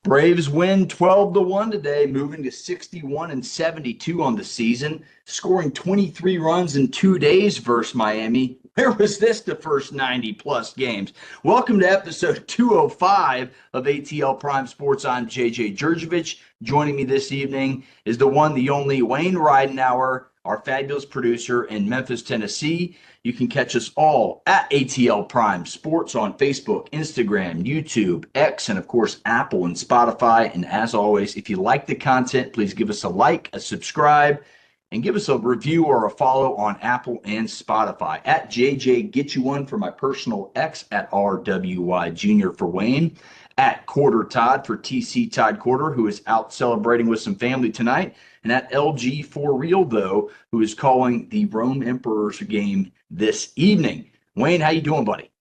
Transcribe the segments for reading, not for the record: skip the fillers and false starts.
Braves win 12-1 today, moving to 61-72 on the season, scoring 23 runs in 2 days versus Miami. Where was this the first 90 plus games? Welcome to episode 205 of ATL Prime Sports. I'm JJ Jurjevich. Joining me this evening is the one, the only Wayne Ridenauer, our fabulous producer in Memphis, Tennessee. You can catch us all at ATL Prime Sports on Facebook, Instagram, YouTube, X, and of course, Apple and Spotify. And as always, if you like the content, please give us a like, a subscribe, and give us a review or a follow on Apple and Spotify. At JJ Get You One for my personal X, at RWY Jr. for Wayne, at Corder Todd for TC Todd Corder, who is out celebrating with some family tonight, and at LG for Real, though, who is calling the Rome Emperors game this evening. Wayne, how you doing, buddy?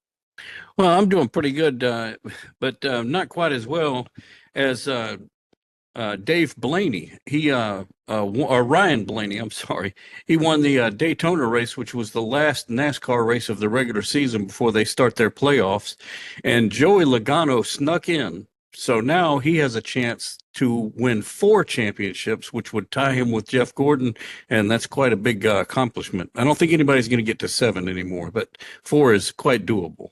Well, I'm doing pretty good, but not quite as well as Dave Blaney. Or Ryan Blaney, I'm sorry. He won the Daytona race, which was the last NASCAR race of the regular season before they start their playoffs. And Joey Logano snuck in. So now he has a chance to win 4 championships, which would tie him with Jeff Gordon, and that's quite a big accomplishment. I don't think anybody's going to get to 7 anymore, but 4 is quite doable.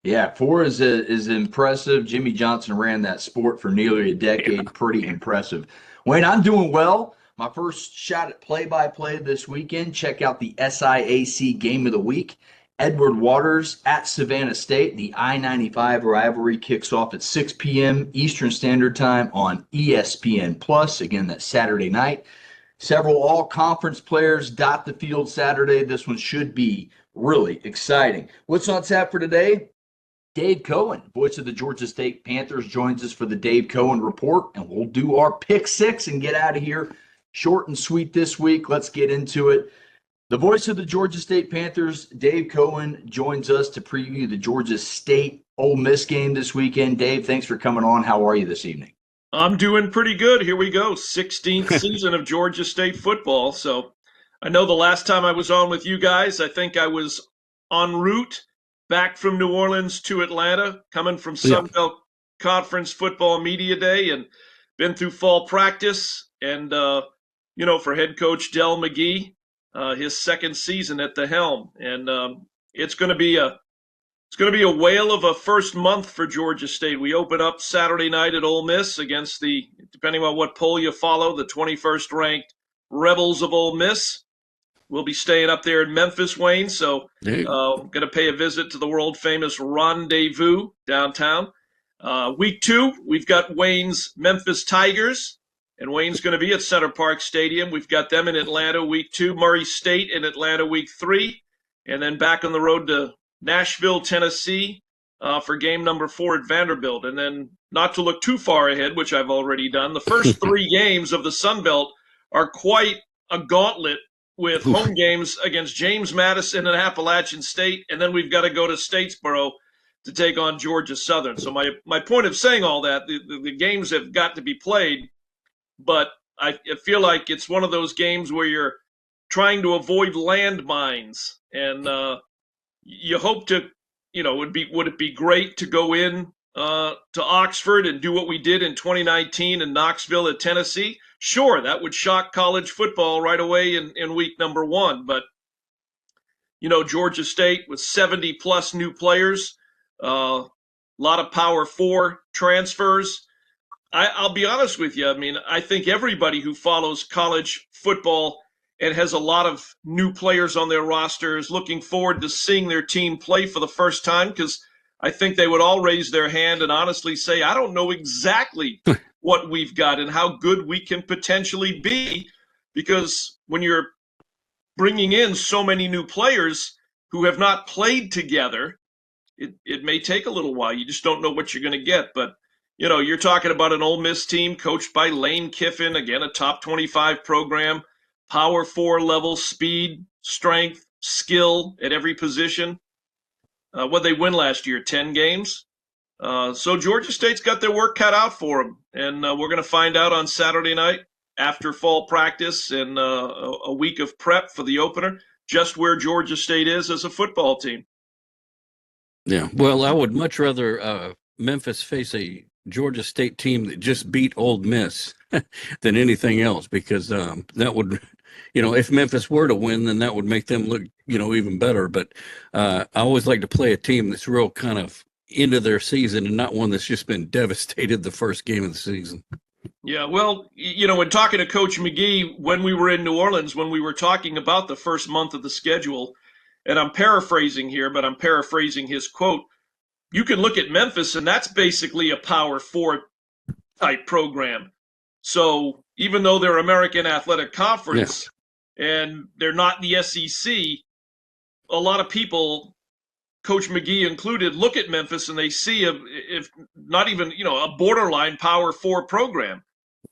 Yeah, 4 is impressive. Jimmy Johnson ran that sport for nearly a decade. Yeah. Pretty impressive. Wayne, I'm doing well. My first shot at play-by-play this weekend. Check out the SIAC Game of the Week. Edward Waters at Savannah State. The I-95 rivalry kicks off at 6 p.m. Eastern Standard Time on ESPN+. Again, that's Saturday night. Several all-conference players dot the field Saturday. This one should be really exciting. What's on tap for today? Dave Cohen, voice of the Georgia State Panthers, joins us for the Dave Cohen Report, and we'll do our pick 6 and get out of here. Short and sweet this week. Let's get into it. The voice of the Georgia State Panthers, Dave Cohen, joins us to preview the Georgia State Ole Miss game this weekend. Dave, thanks for coming on. How are you this evening? I'm doing pretty good. Here we go. 16th season of Georgia State football. So I know the last time I was on with you guys, I think I was en route back from New Orleans to Atlanta, coming from Sun Belt Conference Football Media Day, and been through fall practice. And, for head coach Del McGee, his second season at the helm. And it's going to be a whale of a first month for Georgia State. We open up Saturday night at Ole Miss against depending on what poll you follow, the 21st ranked Rebels of Ole Miss. We'll be staying up there in Memphis, Wayne, so going to pay a visit to the world-famous Rendezvous downtown. Week 2, we've got Wayne's Memphis Tigers, and Wayne's going to be at Center Park Stadium. We've got them in Atlanta week 2, Murray State in Atlanta week 3, and then back on the road to Nashville, Tennessee for game number 4 at Vanderbilt. And then, not to look too far ahead, which I've already done, the first 3 games of the Sun Belt are quite a gauntlet, with home games against James Madison and Appalachian State, and then we've got to go to Statesboro to take on Georgia Southern. So my point of saying all that, the games have got to be played, but I feel like it's one of those games where you're trying to avoid landmines, and you hope to, would it be great to go in to Oxford and do what we did in 2019 in Knoxville at Tennessee? Sure, that would shock college football right away in week number 1. But, Georgia State with 70-plus new players, a lot of Power 4 transfers. I'll be honest with you. I mean, I think everybody who follows college football and has a lot of new players on their roster is looking forward to seeing their team play for the first time, because I think they would all raise their hand and honestly say, I don't know exactly what we've got and how good we can potentially be, because when you're bringing in so many new players who have not played together, it may take a little while. You just don't know what you're going to get. But, you're talking about an Ole Miss team coached by Lane Kiffin, again, a top 25 program, Power 4 level, speed, strength, skill at every position. What they win last year, 10 games. So Georgia State's got their work cut out for them, and we're going to find out on Saturday night after fall practice and a week of prep for the opener just where Georgia State is as a football team. Yeah, well, I would much rather Memphis face a Georgia State team that just beat Ole Miss than anything else, because that would, if Memphis were to win, then that would make them look, even better. But I always like to play a team that's real kind of into their season and not one that's just been devastated the first game of the season. Yeah, well, when talking to Coach McGee when we were in New Orleans, when we were talking about the first month of the schedule, and I'm paraphrasing here, but I'm paraphrasing his quote, you can look at Memphis, and that's basically a Power 4 type program. So even though they're American Athletic Conference and they're not the SEC, a lot of people, Coach McGee included, look at Memphis and they see if not even a borderline Power 4 program.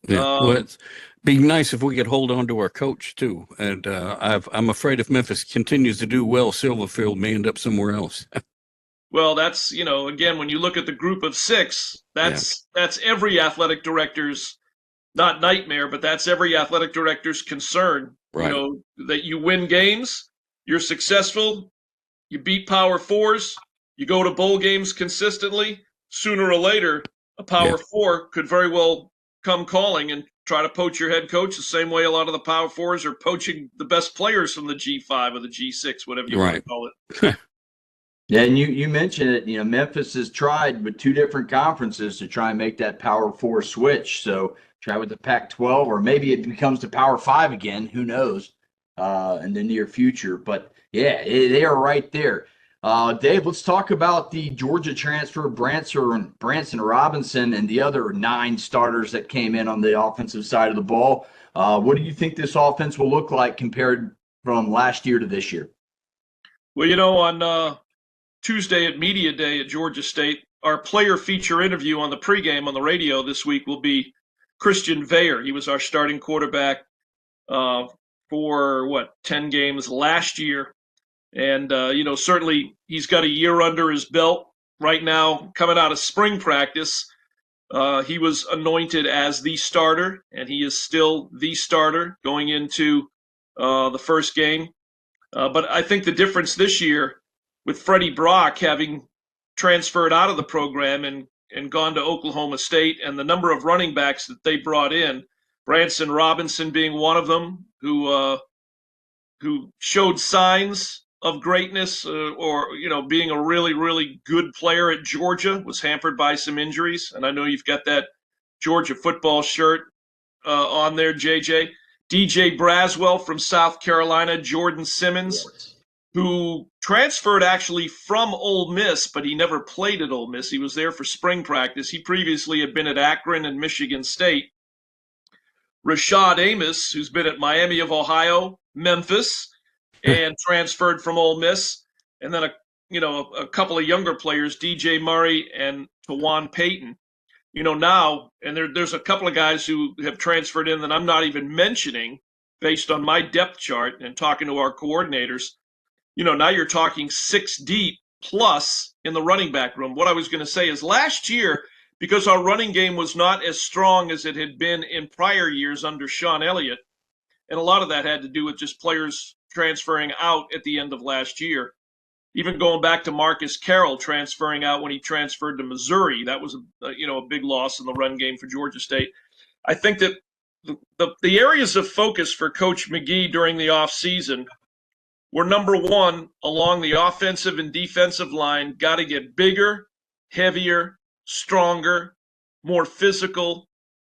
Yeah, well, it'd be nice if we could hold on to our coach too. And I'm afraid if Memphis continues to do well, Silverfield may end up somewhere else. Well, that's again, when you look at the group of 6, that's every athletic director's not nightmare, but that's every athletic director's concern. Right. That you win games, you're successful, you beat Power 4s, you go to bowl games consistently. Sooner or later, a Power 4 could very well come calling and try to poach your head coach the same way a lot of the Power 4s are poaching the best players from the G5 or the G6, whatever you want to call it. Yeah, and you mentioned it. Memphis has tried with 2 different conferences to try and make that Power 4 switch. So try with the Pac-12, or maybe it becomes the Power 5 again. Who knows? In the near future. But yeah, they are right there. Dave, let's talk about the Georgia transfer, Branson Robinson, and the other 9 starters that came in on the offensive side of the ball. What do you think this offense will look like compared from last year to this year? Well, on Tuesday at Media Day at Georgia State, our player feature interview on the pregame on the radio this week will be Christian Veyer. He was our starting quarterback for 10 games last year. And, certainly he's got a year under his belt right now coming out of spring practice. He was anointed as the starter, and he is still the starter going into the first game. But I think the difference this year with Freddie Brock having transferred out of the program and gone to Oklahoma State, and the number of running backs that they brought in, Branson Robinson being one of them, who showed signs of greatness, or being a really, really good player at Georgia, was hampered by some injuries. And I know you've got that Georgia football shirt on there, JJ. DJ Braswell from South Carolina, Jordan Simmons, who transferred actually from Ole Miss, but he never played at Ole Miss. He was there for spring practice. He previously had been at Akron and Michigan State. Rashad Amos, who's been at Miami of Ohio, Memphis, and transferred from Ole Miss. And then a couple of younger players, DJ Murray and Tawan Payton. Now, and there's a couple of guys who have transferred in that I'm not even mentioning based on my depth chart and talking to our coordinators. Now you're talking 6 deep plus in the running back room. What I was going to say is last year, because our running game was not as strong as it had been in prior years under Sean Elliott, and a lot of that had to do with just players transferring out at the end of last year. Even going back to Marcus Carroll transferring out when he transferred to Missouri, that was a big loss in the run game for Georgia State. I think that the areas of focus for Coach McGee during the offseason were, number one, along the offensive and defensive line, got to get bigger, heavier, stronger, more physical,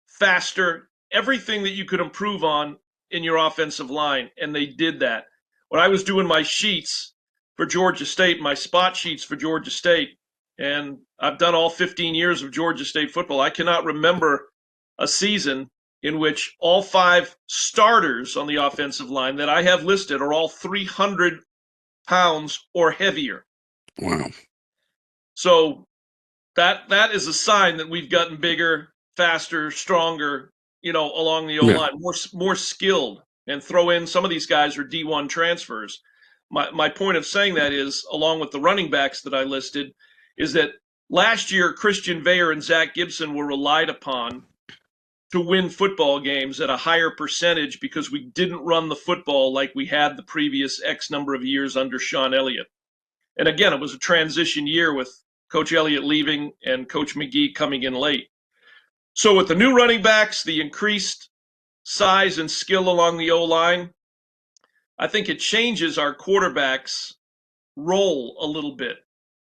faster, everything that you could improve on in your offensive line, and they did that. When I was doing my sheets for Georgia State, my spot sheets for Georgia State, and I've done all 15 years of Georgia State football, I cannot remember a season in which all 5 starters on the offensive line that I have listed are all 300 pounds or heavier. Wow. So that is a sign that we've gotten bigger, faster, stronger, along the O-line, more skilled, and throw in some of these guys are D1 transfers. My point of saying that is, along with the running backs that I listed, is that last year Christian Veyer and Zach Gibson were relied upon to win football games at a higher percentage because we didn't run the football like we had the previous X number of years under Sean Elliott. And again, it was a transition year with Coach Elliott leaving and Coach McGee coming in late. So with the new running backs, the increased size and skill along the O-line, I think it changes our quarterback's role a little bit.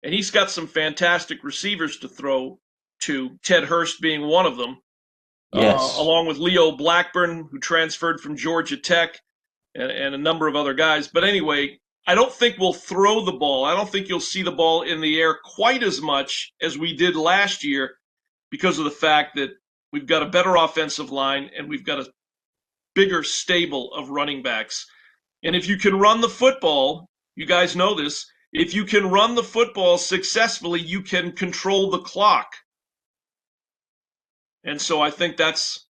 And he's got some fantastic receivers to throw to, Ted Hurst being one of them, Yes. along with Leo Blackburn, who transferred from Georgia Tech, and a number of other guys. But anyway, I don't think we'll throw the ball. I don't think you'll see the ball in the air quite as much as we did last year because of the fact that we've got a better offensive line and we've got a bigger stable of running backs. And if you can run the football, you guys know this, if you can run the football successfully, you can control the clock. And so I think that's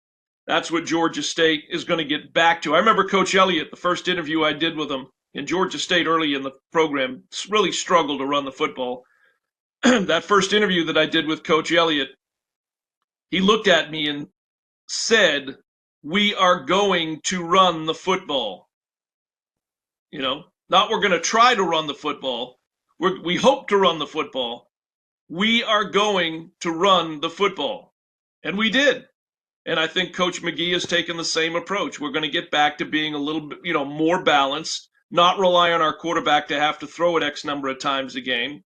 what Georgia State is going to get back to. I remember Coach Elliott, the first interview I did with him in Georgia State early in the program, really struggled to run the football. That first interview that I did with Coach Elliott, he looked at me and said, "We are going to run the football." You know, not we're going to try to run the football. We hope to run the football. We are going to run the football. And we did. And I think Coach McGee has taken the same approach. We're going to get back to being a little bit, more balanced, not rely on our quarterback to have to throw it X number of times a game,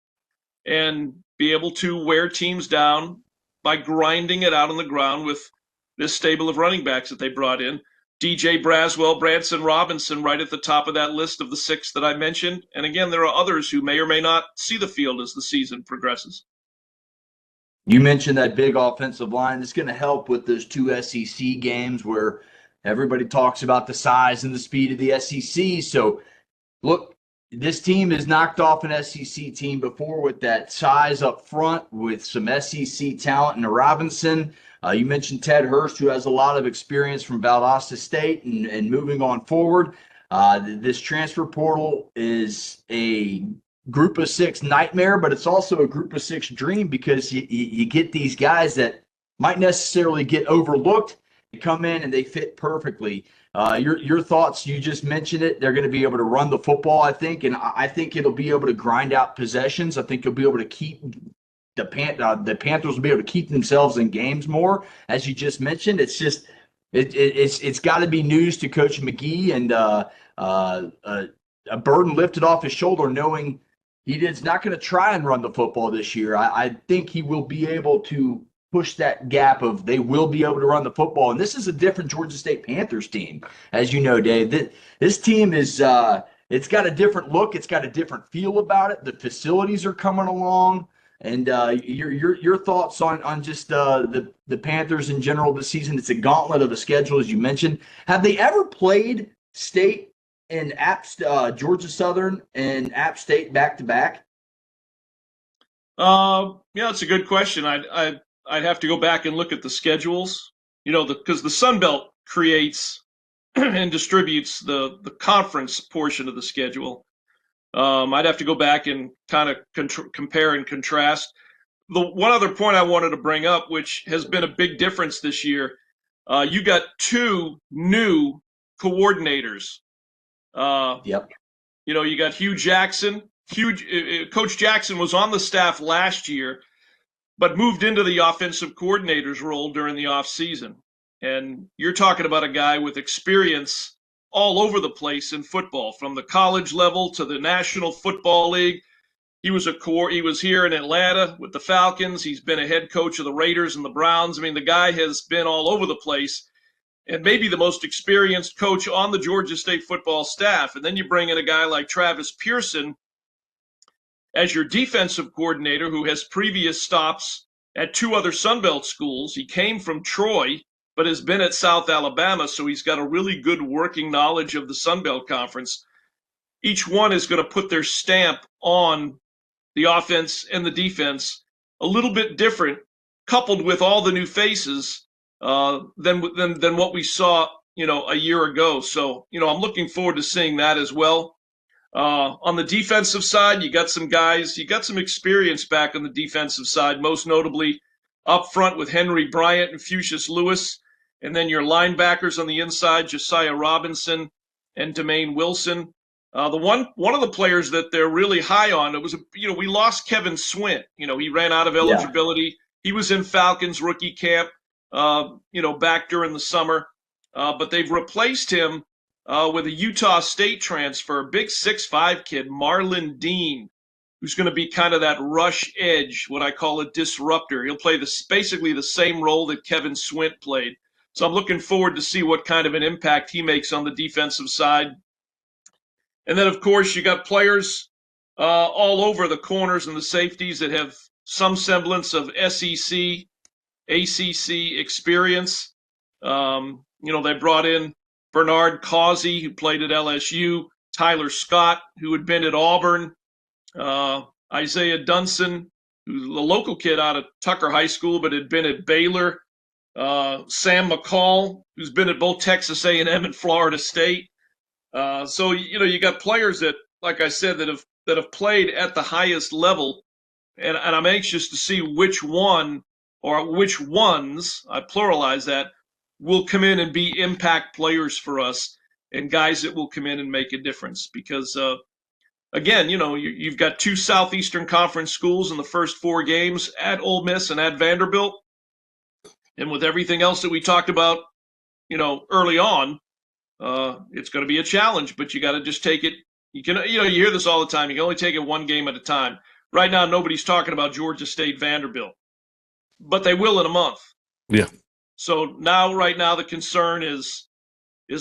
and be able to wear teams down by grinding it out on the ground with this stable of running backs that they brought in. DJ Braswell, Branson Robinson, right at the top of that list of the 6 that I mentioned. And again, there are others who may or may not see the field as the season progresses. You mentioned that big offensive line. It's going to help with those 2 SEC games where everybody talks about the size and the speed of the SEC. So, look, this team has knocked off an SEC team before with that size up front, with some SEC talent in Robinson. You mentioned Ted Hurst, who has a lot of experience from Valdosta State and moving on forward. This transfer portal is a group of 6 nightmare, but it's also a group of 6 dream, because you get these guys that might necessarily get overlooked. They come in and they fit perfectly. Your thoughts, you just mentioned it. They're going to be able to run the football, I think, and I think it'll be able to grind out possessions. I think you'll be able to keep the Panthers will be able to keep themselves in games more, as you just mentioned. It's just it's got to be news to Coach McGee, and a burden lifted off his shoulder, knowing he's not going to try and run the football this year. I think he will be able to push that gap of they will be able to run the football. And this is a different Georgia State Panthers team, as you know, Dave. This team is it's got a different look. It's got a different feel about it. The facilities are coming along. And your thoughts on just the Panthers in general this season? It's a gauntlet of a schedule, as you mentioned. Have they ever played State and Georgia Southern and App State back to back? Yeah, it's a good question. I'd have to go back and look at the schedules. Because the Sun Belt creates and distributes the conference portion of the schedule. I'd have to go back and kind of compare and contrast. The one other point I wanted to bring up, which has been a big difference this year, you got 2 new coordinators. Yep. You got Hugh Jackson. Coach Jackson was on the staff last year, but moved into the offensive coordinator's role during the offseason. And you're talking about a guy with experience all over the place in football, from the college level to the National Football League. He was here in Atlanta with the Falcons. He's been a head coach of the Raiders and the Browns. I mean, the guy has been all over the place, and maybe the most experienced coach on the Georgia State football staff. And then you bring in a guy like Travis Pearson as your defensive coordinator, who has previous stops at 2 other Sun Belt schools. He came from Troy, but has been at South Alabama, so he's got a really good working knowledge of the Sun Belt Conference. Each one is going to put their stamp on the offense and the defense a little bit different, coupled with all the new faces than what we saw, a year ago. So, I'm looking forward to seeing that as well. On the defensive side, you got some guys, you got some experience back on the defensive side, most notably up front with Henry Bryant and Fuchsius Lewis. And then your linebackers on the inside, Josiah Robinson and Demaine Wilson. One of the players that they're really high on, it was, we lost Kevin Swint. He ran out of eligibility. He was in Falcons rookie camp. back during the summer. But they've replaced him with a Utah State transfer, big 6'5" kid, Marlon Dean, who's going to be kind of that rush edge, what I call a disruptor. He'll play basically the same role that Kevin Swint played. So I'm looking forward to see what kind of an impact he makes on the defensive side. And then, of course, you got players all over the corners and the safeties that have some semblance of SEC, ACC experience. They brought in Bernard Causey, who played at LSU, Tyler Scott, who had been at Auburn, Isaiah Dunson, who's a local kid out of Tucker High School but had been at Baylor, Sam McCall, who's been at both Texas A&M and Florida State. So you got players that, like I said, that have played at the highest level, and I'm anxious to see which one or which ones, I pluralize that, will come in and be impact players for us and guys that will come in and make a difference. Because again, you've got two Southeastern Conference schools in the first 4 games at Ole Miss and at Vanderbilt, and with everything else that we talked about, early on. It's going to be a challenge, but you got to just take it. You hear this all the time. You can only take it one game at a time. Right now, nobody's talking about Georgia State, Vanderbilt, but they will in a month. Yeah. So right now, the concern is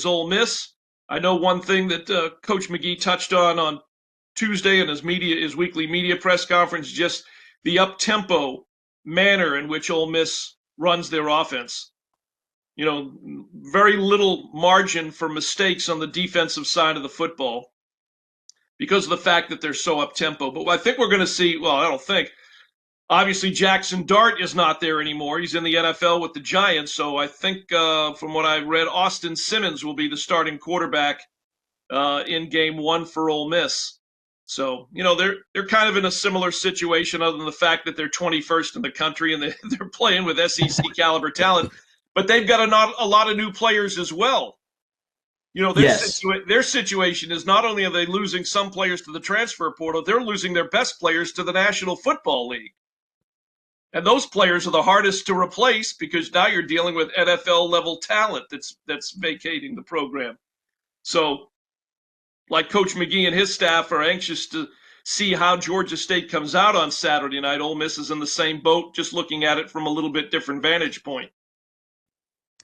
Ole Miss. I know one thing that Coach McGee touched on Tuesday in his weekly media press conference, just the up-tempo manner in which Ole Miss runs their offense. Very little margin for mistakes on the defensive side of the football because of the fact that they're so up-tempo. But I think we're going to see, well, I don't think, obviously Jackson Dart is not there anymore. He's in the NFL with the Giants. So I think from what I read, Austin Simmons will be the starting quarterback in game 1 for Ole Miss. So, they're kind of in a similar situation other than the fact that they're 21st in the country and they're playing with SEC caliber talent. But they've got a lot of new players as well. Their situation is not only are they losing some players to the transfer portal, they're losing their best players to the National Football League. And those players are the hardest to replace because now you're dealing with NFL-level talent that's vacating the program. So, like Coach McGee and his staff are anxious to see how Georgia State comes out on Saturday night. Ole Miss is in the same boat, just looking at it from a little bit different vantage point.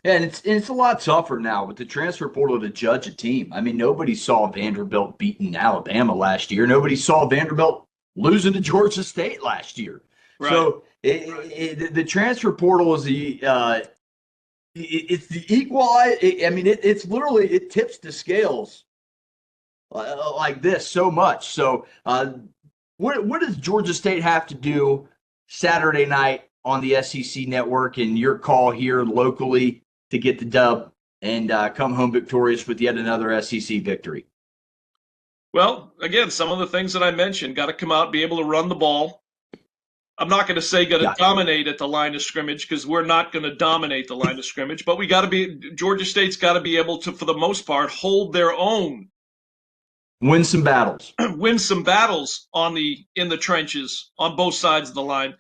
Yeah, and it's a lot tougher now with the transfer portal to judge a team. I mean, nobody saw Vanderbilt beating Alabama last year. Nobody saw Vanderbilt losing to Georgia State last year. Right. So the transfer portal is it's the equalize. It's literally, it tips the scales like this so much. So what does Georgia State have to do Saturday night on the SEC network and your call here locally to get the dub and come home victorious with yet another SEC victory? Well, again, some of the things that I mentioned, got to come out, be able to run the ball. I'm not going to say got to dominate at the line of scrimmage because we're not going to dominate the line of scrimmage, but Georgia State's got to be able to, for the most part, hold their own. Win some battles. Win some battles in the trenches on both sides of the line.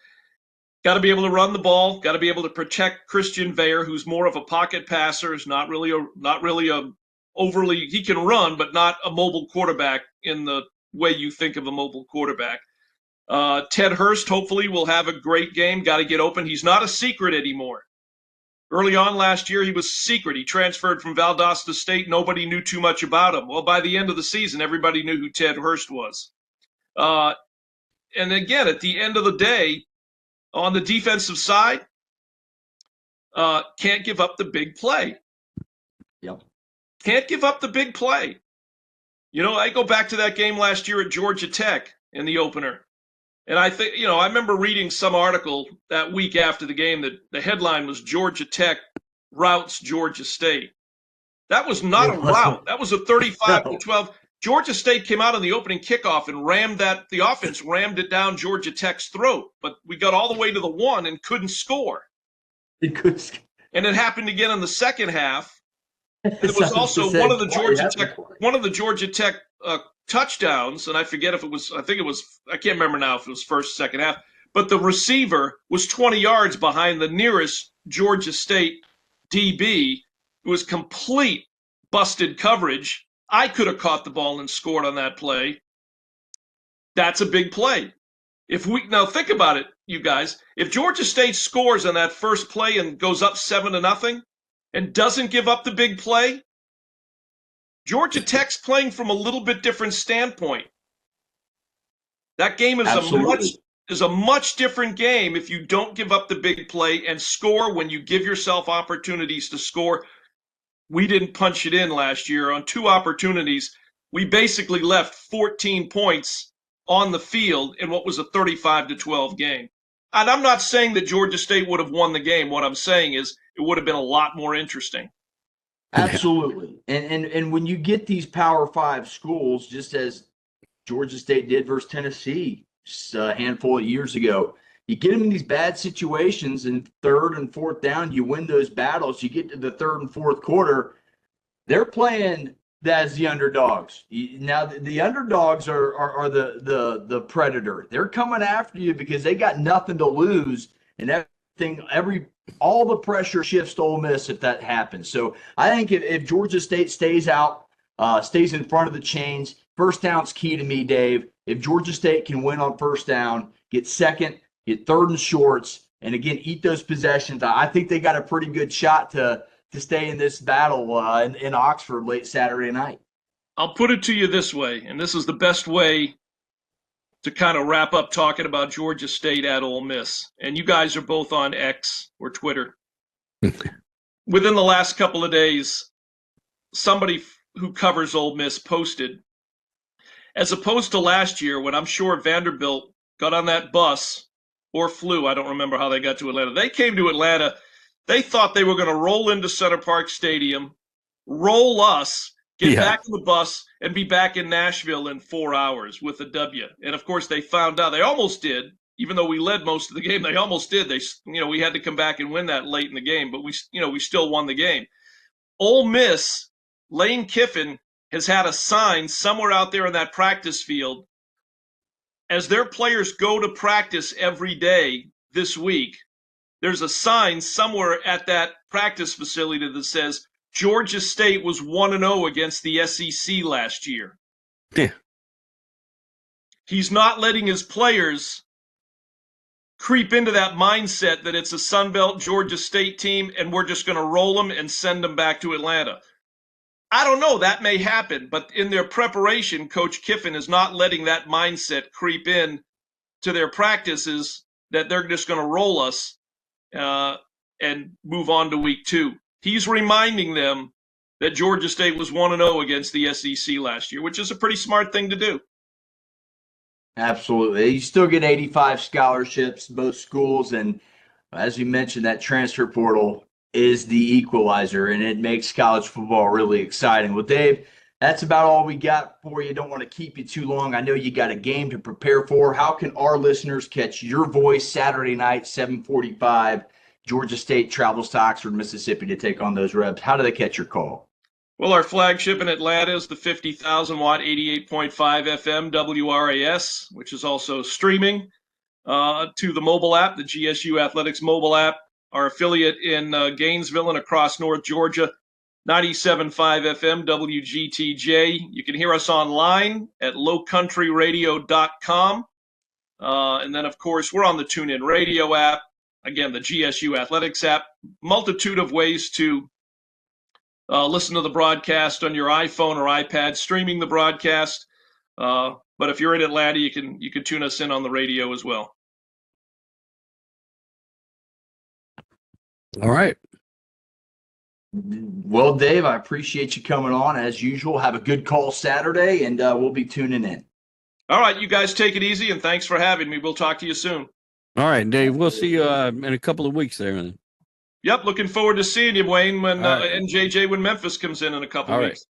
Got to be able to run the ball. Got to be able to protect Christian Veer, who's more of a pocket passer. Is not really a overly. He can run, but not a mobile quarterback in the way you think of a mobile quarterback. Ted Hurst hopefully will have a great game. Got to get open. He's not a secret anymore. Early on last year, he was a secret. He transferred from Valdosta State. Nobody knew too much about him. Well, by the end of the season, everybody knew who Ted Hurst was. And again, at the end of the day, on the defensive side, can't give up the big play. Yep. Can't give up the big play. I go back to that game last year at Georgia Tech in the opener. And I think, I remember reading some article that week after the game that the headline was Georgia Tech routes Georgia State. That was not a rout. That was a 35-12. Georgia State came out on the opening kickoff and the offense rammed it down Georgia Tech's throat. But we got all the way to the 1 and couldn't score. And it happened again in the second half. It was also one of the Georgia Tech touchdowns, and I forget if it was, I can't remember now if it was first, second half, but the receiver was 20 yards behind the nearest Georgia State DB. It was complete busted coverage. I could have caught the ball and scored on that play. That's a big play. Now think about it, you guys. If Georgia State scores on that first play and goes up 7-0 and doesn't give up the big play, Georgia Tech's playing from a little bit different standpoint. That game is a much different game if you don't give up the big play and score when you give yourself opportunities to score. We didn't punch it in last year. On 2 opportunities, we basically left 14 points on the field in what was a 35-12 game. And I'm not saying that Georgia State would have won the game. What I'm saying is it would have been a lot more interesting. Absolutely. And when you get these Power 5 schools, just as Georgia State did versus Tennessee just a handful of years ago, you get them in these bad situations in 3rd and 4th down, you win those battles, you get to the 3rd and 4th quarter, they're playing as the underdogs. Now the underdogs are the predator. They're coming after you because they got nothing to lose, and all the pressure shifts to Ole Miss if that happens. So I think if Georgia State stays in front of the chains, first down's key to me, Dave. If Georgia State can win on first down, get second, get 3rd and shorts, and again eat those possessions, I think they got a pretty good shot to stay in this battle in Oxford late Saturday night. I'll put it to you this way, and this is the best way to kind of wrap up talking about Georgia State at Ole Miss. And you guys are both on X or Twitter. Within the last couple of days, somebody who covers Ole Miss posted, as opposed to last year when I'm sure Vanderbilt got on that bus or flew, I don't remember how they got to Atlanta. They came to Atlanta. They thought they were going to roll into Center Parc Stadium, roll us, get back in the bus, and be back in Nashville in 4 hours with a W. And, of course, they found out. They almost did. Even though we led most of the game, they almost did. We had to come back and win that late in the game, but we still won the game. Ole Miss, Lane Kiffin has had a sign somewhere out there in that practice field as their players go to practice every day this week. There's a sign somewhere at that practice facility that says Georgia State was 1-0 against the SEC last year. Yeah. He's not letting his players creep into that mindset that it's a Sunbelt Georgia State team and we're just going to roll them and send them back to Atlanta. I don't know. That may happen, but in their preparation, Coach Kiffin is not letting that mindset creep in to their practices that they're just going to roll us and move on to week 2. He's reminding them that Georgia State was 1-0 against the SEC last year, which is a pretty smart thing to do. Absolutely. You still get 85 scholarships, both schools, and as you mentioned, that transfer portal is the equalizer, and it makes college football really exciting. Well, Dave, that's about all we got for you. Don't want to keep you too long. I know you got a game to prepare for. How can our listeners catch your voice Saturday night, 7:45? Georgia State travels to Oxford, Mississippi to take on those Rebs. How do they catch your call? Well, our flagship in Atlanta is the 50,000-watt 88.5 FM WRAS, which is also streaming to the mobile app, the GSU Athletics mobile app. Our affiliate in Gainesville and across North Georgia, 97.5 FM WGTJ. You can hear us online at lowcountryradio.com. And then, of course, we're on the TuneIn Radio app. Again, the GSU Athletics app. Multitude of ways to listen to the broadcast on your iPhone or iPad, streaming the broadcast. But if you're in Atlanta, you can tune us in on the radio as well. All right. Well, Dave, I appreciate you coming on as usual. Have a good call Saturday, and we'll be tuning in. All right, you guys take it easy, and thanks for having me. We'll talk to you soon. All right, Dave. We'll see you in a couple of weeks there. Yep, looking forward to seeing you, Wayne, when NJJ when Memphis comes in a couple of weeks.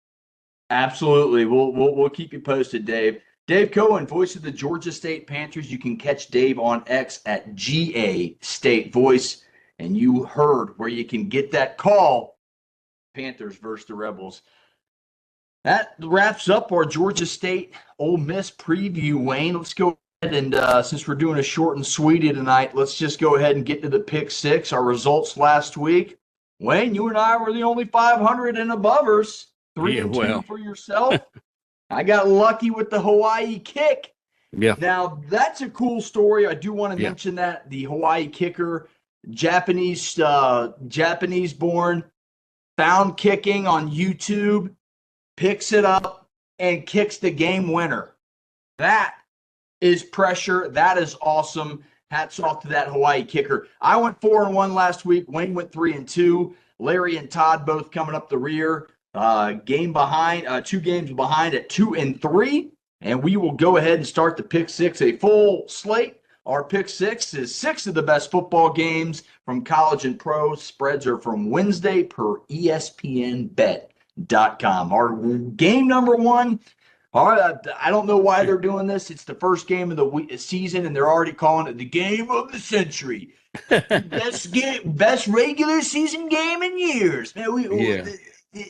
Absolutely. We'll keep you posted, Dave. Dave Cohen, voice of the Georgia State Panthers. You can catch Dave on X at GA State Voice. And you heard where you can get that call, Panthers versus the Rebels. That wraps up our Georgia State Ole Miss preview, Wayne. Let's go and since we're doing a short and sweetie tonight, let's just go ahead and get to the pick six. Our results last week. Wayne, you and I were the only 500 and abovers. 3-2 for yourself. I got lucky with the Hawaii kick. Yeah. Now, that's a cool story. I do want to mention that the Hawaii kicker, Japanese-born, found kicking on YouTube, picks it up, and kicks the game winner. That is pressure. That is awesome. Hats off to that Hawaii kicker. I went 4-1 last week. Wayne went 3-2. Larry and Todd both coming up the rear. Game behind, 2 games behind at 2-3. And we will go ahead and start the pick six, a full slate. Our pick six is 6 of the best football games from college and pro. Spreads are from Wednesday per ESPNBet.com. Our game number 1. I don't know why they're doing this. It's the first game of the season, and they're already calling it the game of the century. Best regular season game in years. Man,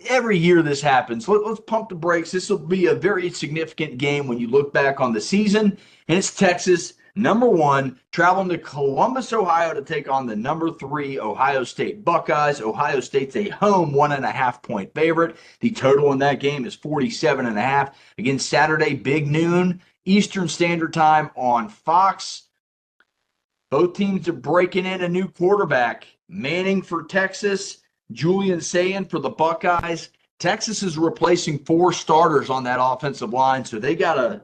every year this happens. Let's pump the brakes. This will be a very significant game when you look back on the season. And it's Texas, number 1, traveling to Columbus, Ohio to take on the number 3 Ohio State Buckeyes. Ohio State's a home 1.5-point favorite. The total in that game is 47.5. Again, Saturday, big noon, Eastern Standard Time on Fox. Both teams are breaking in a new quarterback. Manning for Texas, Julian Sayin for the Buckeyes. Texas is replacing 4 starters on that offensive line, so they got a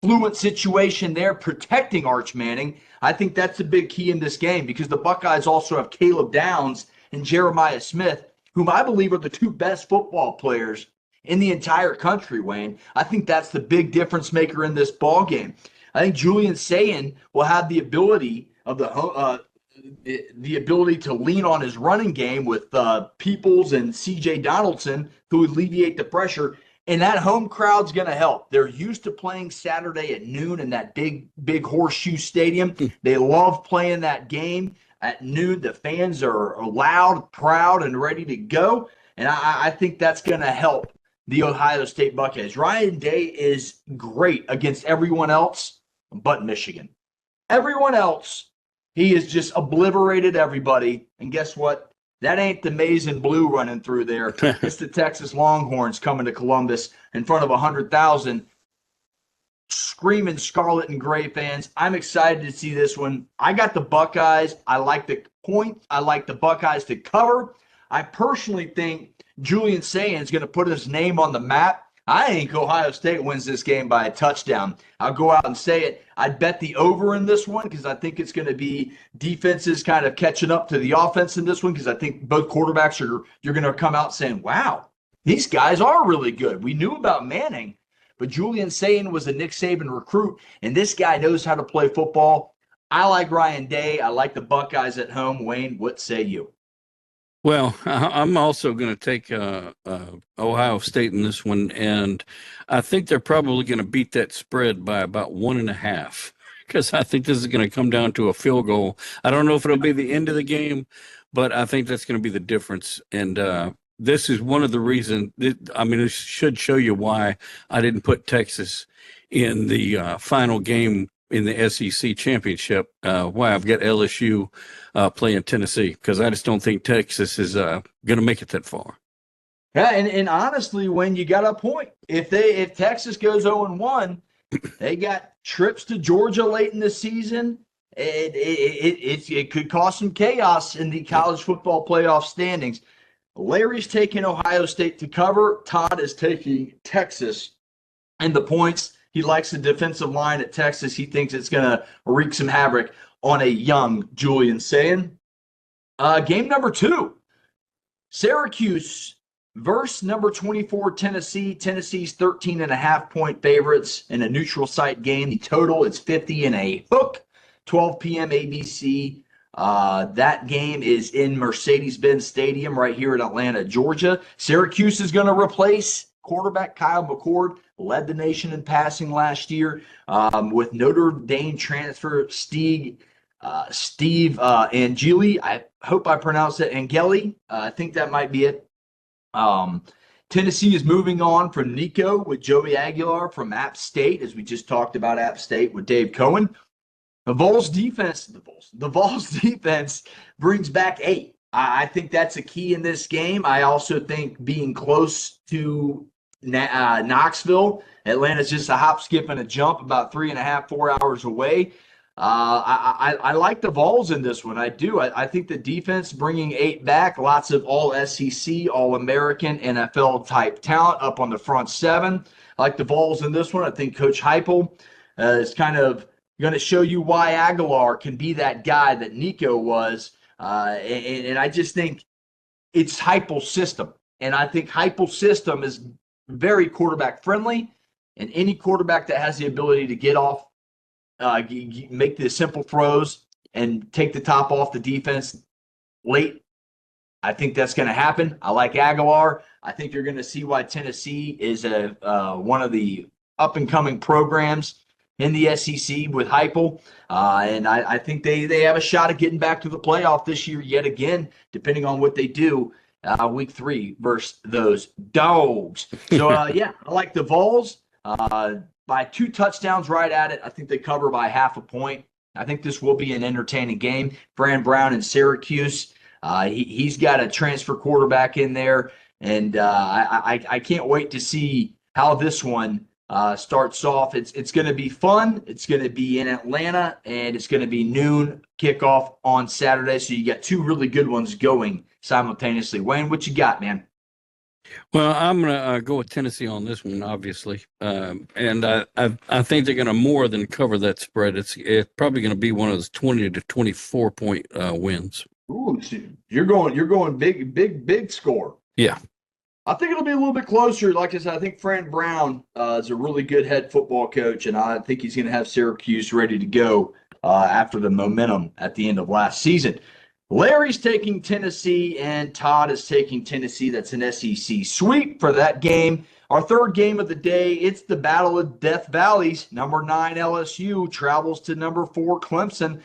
fluent situation there protecting Arch Manning. I think that's the big key in this game because the Buckeyes also have Caleb Downs and Jeremiah Smith, whom I believe are the 2 best football players in the entire country, Wayne. I think that's the big difference maker in this ball game. I think Julian Sayin will have the ability of the ability to lean on his running game with Peoples and C.J. Donaldson, who alleviate the pressure. And that home crowd's going to help. They're used to playing Saturday at noon in that big horseshoe stadium. They love playing that game at noon. The fans are loud, proud, and ready to go. And I think that's going to help the Ohio State Buckeyes. Ryan Day is great against everyone else but Michigan. Everyone else, he has just obliterated everybody. And guess what? That ain't the maize and blue running through there. It's the Texas Longhorns coming to Columbus in front of 100,000 screaming scarlet and gray fans. I'm excited to see this one. I got the Buckeyes. I like the point. I like the Buckeyes to cover. I personally think Julian Sayin is going to put his name on the map. I think Ohio State wins this game by a touchdown. I'll go out and say it. I'd bet the over in this one because I think it's going to be defenses kind of catching up to the offense in this one because I think both quarterbacks you're going to come out saying, wow, these guys are really good. We knew about Manning, but Julian Sayin was a Nick Saban recruit, and this guy knows how to play football. I like Ryan Day. I like the Buckeyes at home. Wayne, what say you? Well, I'm also going to take Ohio State in this one, and I think they're probably going to beat that spread by about 1.5 because I think this is going to come down to a field goal. I don't know if it'll be the end of the game, but I think that's going to be the difference. And this is one of the reasons. It should show you why I didn't put Texas in the final game in the SEC championship, why I've got LSU playing Tennessee, because I just don't think Texas is going to make it that far. Yeah, and honestly, when you got a point, if Texas goes 0-1, they got trips to Georgia late in the season. It could cause some chaos in the college football playoff standings. Larry's taking Ohio State to cover. Todd is taking Texas and the points. He likes the defensive line at Texas. He thinks it's going to wreak some havoc on a young Julian Sayin. Game number 2, Syracuse versus number 24 Tennessee. Tennessee's 13.5-point favorites in a neutral site game. The total is 50 and a hook. 12 p.m. ABC. That game is in Mercedes-Benz Stadium right here in Atlanta, Georgia. Syracuse is going to replace quarterback Kyle McCord, led the nation in passing last year, with Notre Dame transfer Steve Angeli. I hope I pronounced it. Angeli. I think that might be it. Tennessee is moving on from Nico with Joey Aguilar from App State, as we just talked about App State with Dave Cohen. The Vols defense brings back 8. I think that's a key in this game. I also think being close to Knoxville, Atlanta's just a hop, skip, and a jump, about 3.5, 4 hours away. I like the Vols in this one. I do. I think the defense bringing 8 back, lots of all SEC, all American, NFL type talent up on the front 7. I like the Vols in this one. I think Coach Heupel is kind of going to show you why Aguilar can be that guy that Nico was. And I just think it's Heupel's system. And I think Heupel's system is very quarterback friendly. And any quarterback that has the ability to get off, make the simple throws and take the top off the defense late, I think that's going to happen. I like Aguilar. I think you're going to see why Tennessee is one of the up-and-coming programs in the SEC with Heupel. And I think they have a shot at getting back to the playoff this year yet again, depending on what they do week 3 versus those dogs. So, yeah, I like the Vols. By 2 touchdowns right at it. I think they cover by 0.5 point. I think this will be an entertaining game. Fran Brown in Syracuse. He's got a transfer quarterback in there. And I can't wait to see how this one starts off. It's going to be fun. It's going to be in Atlanta, and it's going to be noon kickoff on Saturday. So you got 2 really good ones going simultaneously. Wayne, what you got, man? Well, I'm going to go with Tennessee on this one, obviously. And I think they're going to more than cover that spread. It's probably going to be one of those 20 to 24 point wins. Ooh, you're going big score. Yeah. I think it'll be a little bit closer. Like I said, I think Fran Brown is a really good head football coach, and I think he's going to have Syracuse ready to go after the momentum at the end of last season. Larry's taking Tennessee, and Todd is taking Tennessee. That's an SEC sweep for that game. Our third game of the day, it's the Battle of Death Valleys. Number 9 LSU travels to number 4 Clemson.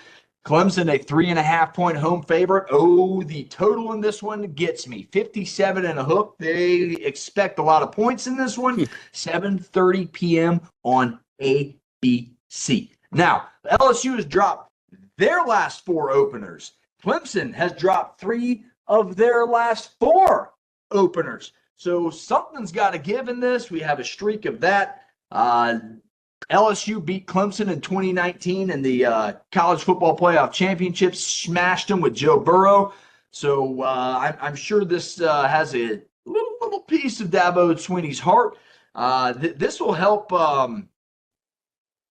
Clemson, a 3.5 point home favorite. Oh, the total in this one gets me 57 and a hook. They expect a lot of points in this one. 7:30 p.m. on ABC. Now, LSU has dropped their last 4 openers. Clemson has dropped 3 of their last 4 openers. So something's got to give in this. We have a streak of that. LSU beat Clemson in 2019 in the College Football Playoff Championship, smashed them with Joe Burrow. So I'm sure this has a little piece of Dabo Swinney's heart. This will help,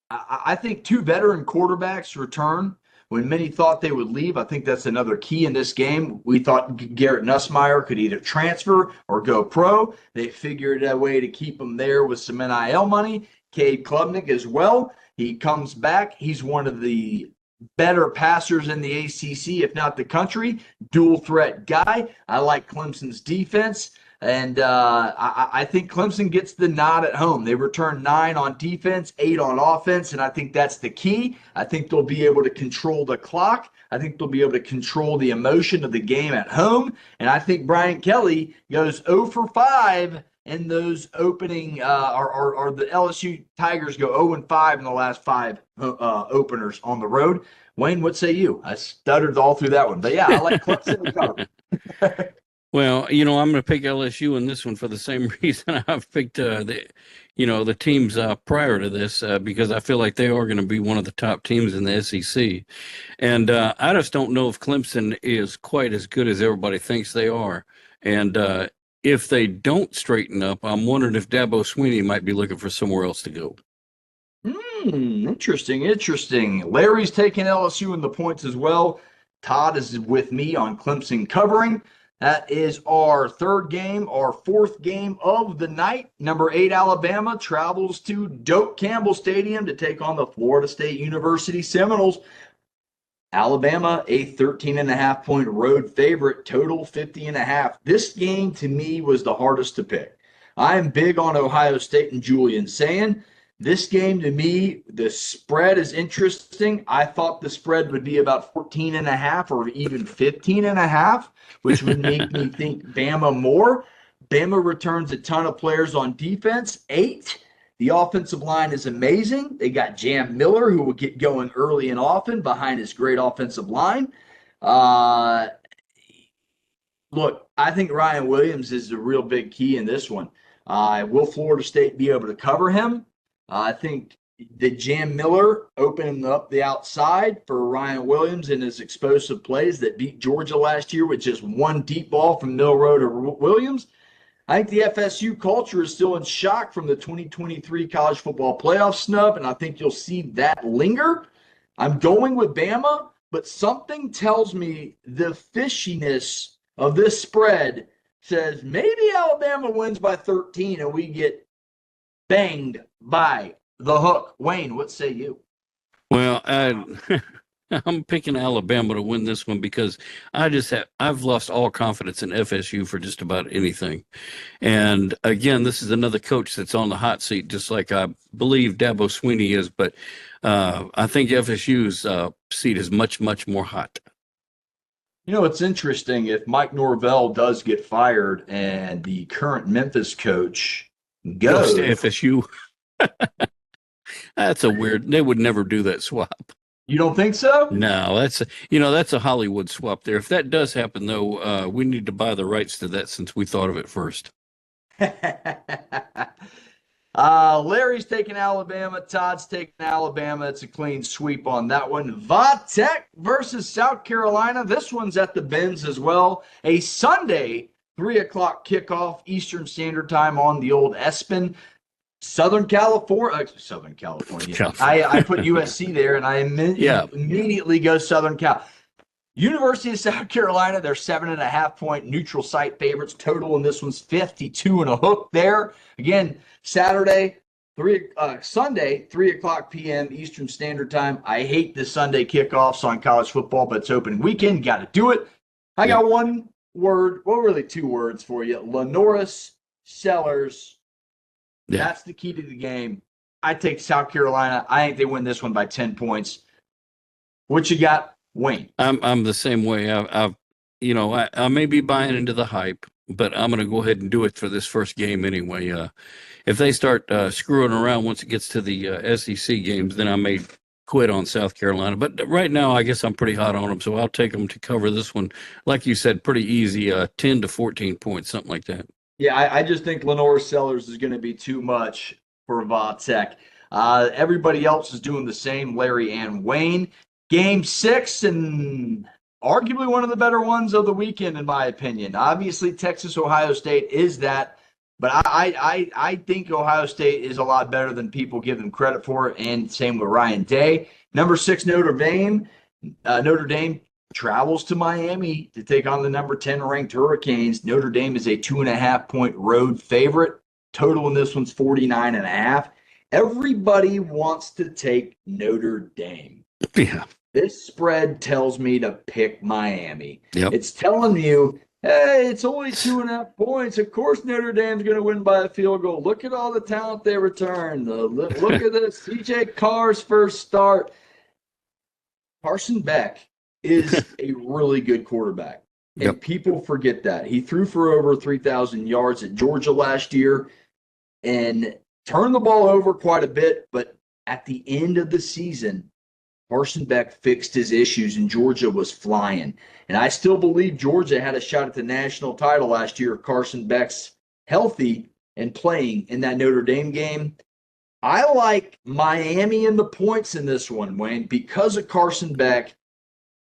I think, 2 veteran quarterbacks return when many thought they would leave. I think that's another key in this game. We thought Garrett Nussmeier could either transfer or go pro. They figured a way to keep him there with some NIL money. Cade Klubnik as well. He comes back. He's one of the better passers in the ACC, if not the country. Dual threat guy. I like Clemson's defense. And I think Clemson gets the nod at home. They return 9 on defense, 8 on offense, and I think that's the key. I think they'll be able to control the clock. I think they'll be able to control the emotion of the game at home. And I think Brian Kelly goes 0 for 5 in those opening, or the LSU Tigers go 0 and 5 in the last 5 openers on the road. Wayne, what say you? I stuttered all through that one. But, yeah, I like Clemson to cover. Well, I'm going to pick LSU in this one for the same reason I've picked the teams prior to this, because I feel like they are going to be one of the top teams in the SEC. And I just don't know if Clemson is quite as good as everybody thinks they are. And if they don't straighten up, I'm wondering if Dabo Swinney might be looking for somewhere else to go. Interesting. Larry's taking LSU in the points as well. Todd is with me on Clemson covering. That is our third game, our fourth game of the night. Number 8, Alabama travels to Doak Campbell Stadium to take on the Florida State University Seminoles. Alabama, a 13.5 point road favorite, total 50.5. This game to me was the hardest to pick. I am big on Ohio State and Julian saying. This game to me, the spread is interesting. I thought the spread would be about 14.5 or even 15.5, which would make me think Bama more. Bama returns a ton of players on defense, 8. The offensive line is amazing. They got Jam Miller, who will get going early and often behind his great offensive line. Uh, Look, I think Ryan Williams is the real big key in this one. Will Florida State be able to cover him? I think the Jam Miller opening up the outside for Ryan Williams in his explosive plays that beat Georgia last year with just one deep ball from Milroe to Williams. I think the FSU culture is still in shock from the 2023 college football playoff snub, and I think you'll see that linger. I'm going with Bama, but something tells me the fishiness of this spread says maybe Alabama wins by 13 and we get banged by the hook. Wayne, what say you? Well, I'm picking Alabama to win this one because I've lost all confidence in FSU for just about anything. And again, this is another coach that's on the hot seat, just like I believe Dabo Swinney is. But I think FSU's seat is much, much more hot. You know, it's interesting. If Mike Norvell does get fired and the current Memphis coach goes to FSU, that's a weird. They would never do that swap. You don't think so? No, that's a Hollywood swap there. If that does happen, though, we need to buy the rights to that since we thought of it first. Larry's taking Alabama. Todd's taking Alabama. It's a clean sweep on that one. Va-Tech versus South Carolina. This one's at the Benz as well. A Sunday 3 o'clock kickoff Eastern Standard Time on the old ESPN. Southern California. I put USC there, and I immediately go Southern Cal. University of South Carolina, they're 7.5-point neutral site favorites. Total in this one's 52 and a hook there. Again, Sunday, 3 o'clock p.m. Eastern Standard Time. I hate the Sunday kickoffs on college football, but it's open weekend. Got to do it. I got one word, well, really 2 words for you. Lenoris Sellers. Yeah. That's the key to the game. I take South Carolina. I think they win this one by 10 points. What you got, Wayne? I'm the same way. I may be buying into the hype, but I'm going to go ahead and do it for this first game anyway. If they start screwing around once it gets to the SEC games, then I may quit on South Carolina. But right now, I guess I'm pretty hot on them, so I'll take them to cover this one. Like you said, pretty easy, 10 to 14 points, something like that. Yeah, I just think Lenore Sellers is going to be too much for Va-Tech. Everybody else is doing the same, Larry and Wayne. Game 6, and arguably one of the better ones of the weekend, in my opinion. Obviously, Texas-Ohio State is that, but I think Ohio State is a lot better than people give them credit for, and same with Ryan Day. Number 6, Notre Dame. Notre Dame travels to Miami to take on the number 10 ranked Hurricanes. Notre Dame is a 2.5-point road favorite. Total in this one's 49.5. Everybody wants to take Notre Dame. Yeah. This spread tells me to pick Miami. Yep. It's telling you, hey, it's only 2.5 points. Of course Notre Dame's going to win by a field goal. Look at all the talent they return. Look at this. CJ Carr's first start. Carson Beck is a really good quarterback. And people forget that. He threw for over 3,000 yards at Georgia last year and turned the ball over quite a bit. But at the end of the season, Carson Beck fixed his issues and Georgia was flying. And I still believe Georgia had a shot at the national title last year if Carson Beck's healthy and playing in that Notre Dame game. I like Miami in the points in this one, Wayne, because of Carson Beck.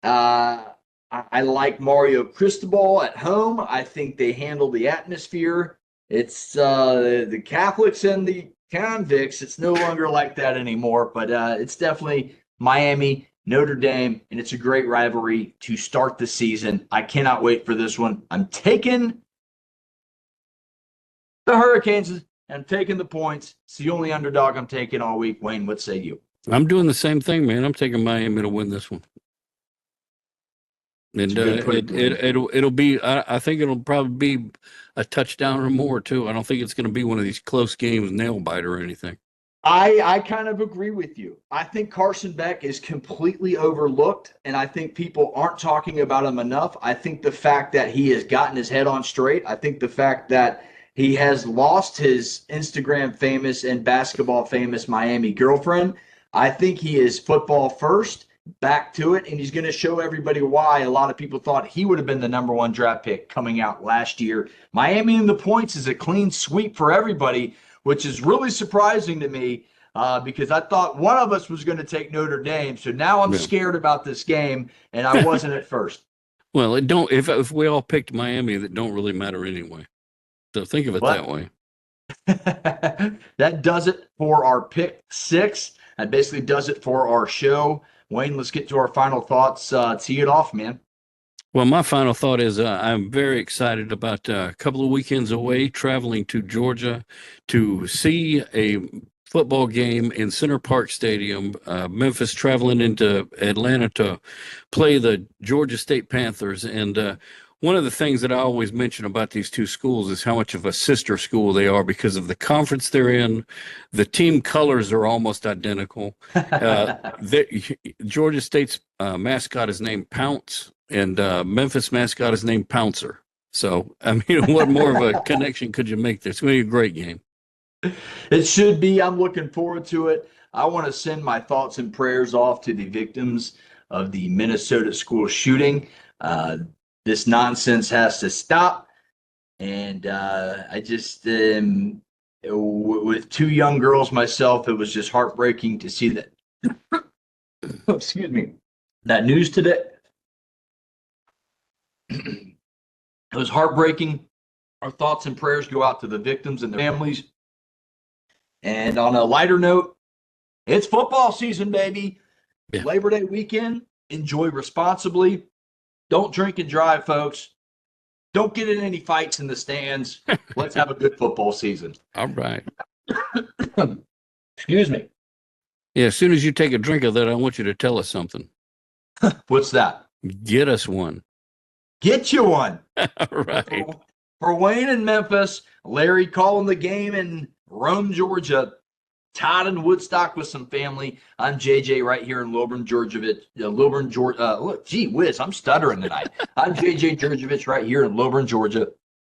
I like Mario Cristobal at home. I think they handle the atmosphere. It's the Catholics and the convicts. It's no longer like that anymore, but it's definitely Miami, Notre Dame, and it's a great rivalry to start the season. I cannot wait for this one. I'm taking the Hurricanes. I'm taking the points. It's the only underdog I'm taking all week. Wayne, what say you? I'm doing the same thing, man. I'm taking Miami to win this one. And it'll be. I think it'll probably be a touchdown or more too. I don't think it's going to be one of these close games, nail biter or anything. I kind of agree with you. I think Carson Beck is completely overlooked, and I think people aren't talking about him enough. I think the fact that he has gotten his head on straight, I think the fact that he has lost his Instagram famous and basketball famous Miami girlfriend, I think he is football first, back to it, and he's going to show everybody why a lot of people thought he would have been the number one draft pick coming out last year. Miami in the points is a clean sweep for everybody, which is really surprising to me because I thought one of us was going to take Notre Dame. So now I'm scared about this game, and I wasn't at first. Well, it don't. If we all picked Miami, that don't really matter anyway. So think of it that way. That does it for our pick six. That basically does it for our show. Wayne, let's get to our final thoughts. Tee it off, man. Well, my final thought is I'm very excited about a couple of weekends away traveling to Georgia to see a football game in Center Park Stadium. Memphis traveling into Atlanta to play the Georgia State Panthers. And one of the things that I always mention about these two schools is how much of a sister school they are because of the conference they're in. The team colors are almost identical. Georgia State's mascot is named Pounce, and Memphis mascot is named Pouncer. So, I mean, what more of a connection could you make there? It's going to be a great game. It should be. I'm looking forward to it. I want to send my thoughts and prayers off to the victims of the Minnesota school shooting. This nonsense has to stop. And I just, with two young girls myself, it was just heartbreaking to see that. Excuse me. That news today. It was heartbreaking. Our thoughts and prayers go out to the victims and their families. And on a lighter note, it's football season, baby. Yeah. Labor Day weekend. Enjoy responsibly. Don't drink and drive, folks. Don't get in any fights in the stands. Let's have a good football season. All right. Excuse me. Yeah, as soon as you take a drink of that, I want you to tell us something. What's that? Get us one. Get you one. Right. For Wayne in Memphis, Larry calling the game in Rome, Georgia, Todd in Woodstock with some family. I'm JJ right here in Lilburn, Jurjevich. Look, gee whiz, I'm stuttering tonight. I'm JJ Jurjevich right here in Lilburn, Georgia.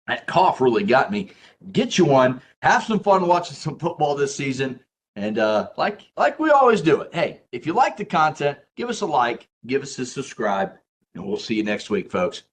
That cough really got me. Get you one. Have some fun watching some football this season. And like we always do it. Hey, if you like the content, give us a like, give us a subscribe, and we'll see you next week, folks.